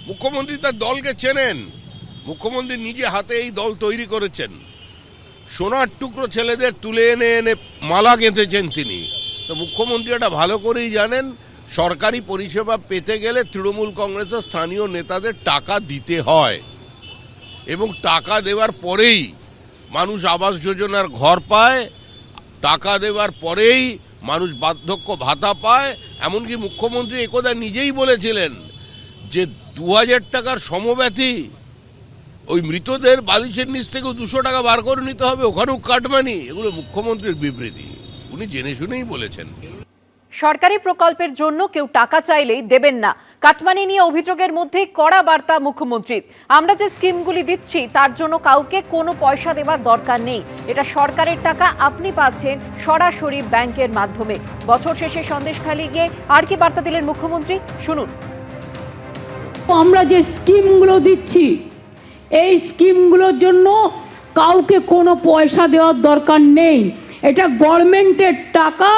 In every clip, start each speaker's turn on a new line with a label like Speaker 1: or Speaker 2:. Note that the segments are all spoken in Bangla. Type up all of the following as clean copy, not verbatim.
Speaker 1: মুখ্যমন্ত্রী তার দলকে চেনেন, মুখ্যমন্ত্রী নিজে হাতে এই দল তৈরি করেছেন, সোনার টুকরো ছেলেদের তুলে এনে এনে মালা গেঁথেছেন তিনি। তো মুখ্যমন্ত্রী এটা ভালো করেই জানেন সরকারি পরিষেবা পেতে গেলে তৃণমূল কংগ্রেসের স্থানীয় নেতাদের টাকা দিতে হয়, এবং টাকা দেওয়ার পরেই মানুষ আবাস যোজনার ঘর পায়, টাকা দেওয়ার পরেই মানুষ বার্ধক্য ভাতা পায়। এমনকি মুখ্যমন্ত্রী একদা নিজেই বলেছিলেন যে 2000 টাকার সমব্যথী ওই মৃতদের বালিশের নিচ থেকে 200 টাকা বার করে নিতে হবে, ওখানেও কাটমানি। এগুলো মুখ্যমন্ত্রীর বিবৃতি, উনি জেনে শুনেই বলেছেন।
Speaker 2: সরকারি প্রকল্পের জন্য কেউ টাকা চাইলেই দেবেন না, কাটমানি নিয়ে অভিযোগের মধ্যেই কড়া বার্তা মুখ্যমন্ত্রীর। আমরা যে স্কিমগুলি দিচ্ছি তার জন্য কাউকে কোনো পয়সা দেওয়ার দরকার নেই, এটা সরকারের টাকা, আপনি পাচ্ছেন সরাসরি ব্যাংকের মাধ্যমে। বছর শেষে সন্দেশখালি গিয়ে আর কি বার্তা দিলেন মুখ্যমন্ত্রী, শুনুন।
Speaker 3: আমরা যে স্কিমগুলো দিচ্ছি এই স্কিমগুলোর জন্য কাউকে কোনো পয়সা দেওয়ার দরকার নেই, এটা গভর্নমেন্টের টাকা,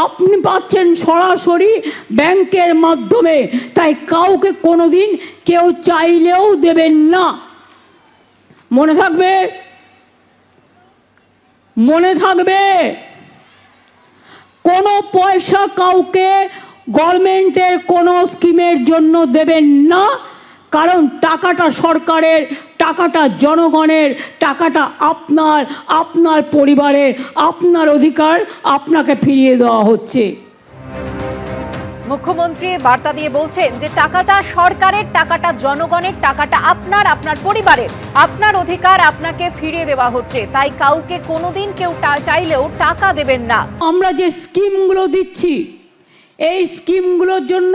Speaker 3: আপনি পাচ্ছেন সরাসরি ব্যাংকের মাধ্যমে, তাই কাউকে কোনোদিন কেউ চাইলেও দেবেন না। মনে থাকবে, মনে থাকবে, কোনো পয়সা কাউকে গভর্নমেন্টের কোনো স্কিমের জন্য দেবেন না, কারণ টাকাটা সরকারের, টাকাটা জনগণের, টাকাটা আপনার, আপনার পরিবারের, আপনার অধিকার আপনাকে ফিরিয়ে দেওয়া হচ্ছে।
Speaker 2: মুখ্যমন্ত্রী বার্তা দিয়ে বলছেন যে টাকাটা সরকারের, টাকাটা জনগণের, টাকাটা আপনার, আপনার পরিবারের, আপনার অধিকার আপনাকে ফিরিয়ে দেওয়া হচ্ছে, তাই কাউকে কোনোদিন কেউ চাইলেও টাকা দেবেন না।
Speaker 3: আমরা যে স্কিমগুলো দিচ্ছি এই স্কিমগুলোর জন্য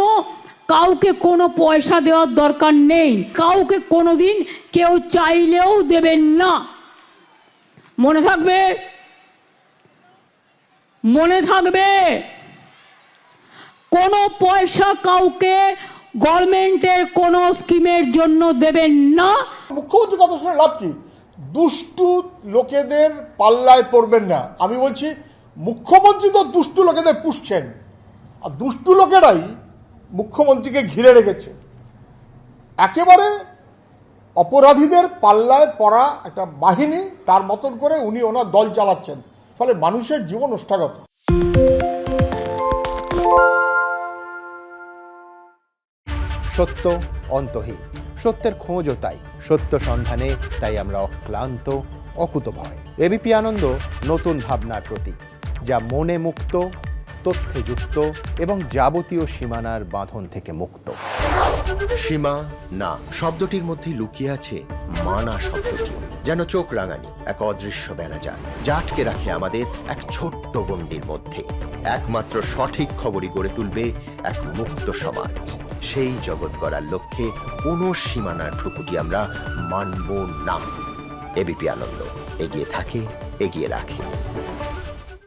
Speaker 3: কাউকে কোনো পয়সা দেওয়ার দরকার নেই, কাউকে কোনোদিন কেউ চাইলেও দেবেন না। মনে থাকবে, মনে থাকবে, কোনো পয়সা কাউকে গভর্নমেন্টের কোনো স্কিমের জন্য দেবেন না।
Speaker 4: মুখ্যমন্ত্রী কথা শুনে লাভ কি? দুষ্টু লোকেদের পাল্লায় পড়বেন না। আমি বলছি মুখ্যমন্ত্রী তো দুষ্টু লোকেদের পুষছেন, আর দুষ্টু লোকেরাই মুখ্যমন্ত্রীকে ঘিরে রেখেছে। একেবারে অপরাধীদের পাল্লায় পড়া একটা বাহিনী, তার মতন করে উনি ওনার দল চালাচ্ছেন, ফলে মানুষের জীবন ওষ্ঠাগত।
Speaker 5: সত্য অন্তহীন, সত্যের খোঁজও তাই, সত্য সন্ধানে তাই আমরা অক্লান্ত, অকুতভয়। এবিপি আনন্দ নতুন ভাবনার প্রতীক, যা মনে মুক্ত, তথ্যে যুক্ত এবং যাবতীয় সীমানার বাঁধন থেকে মুক্ত।
Speaker 6: সীমা না শব্দটির মধ্যে লুকিয়ে আছে মানা শব্দটি, যেন চোখ রাঙানি এক অদৃশ্য বেড়াজাল, যা আটকে রাখে আমাদের এক ছোট্ট গণ্ডির মধ্যে। একমাত্র সঠিক খবরই গড়ে তুলবে এক মুক্ত সমাজ। সেই জগৎ গড়ার লক্ষ্যে কোনো সীমানার ঠুকুটি আমরা মানব না। এবিপি আনন্দ এগিয়ে থাকে, এগিয়ে রাখে।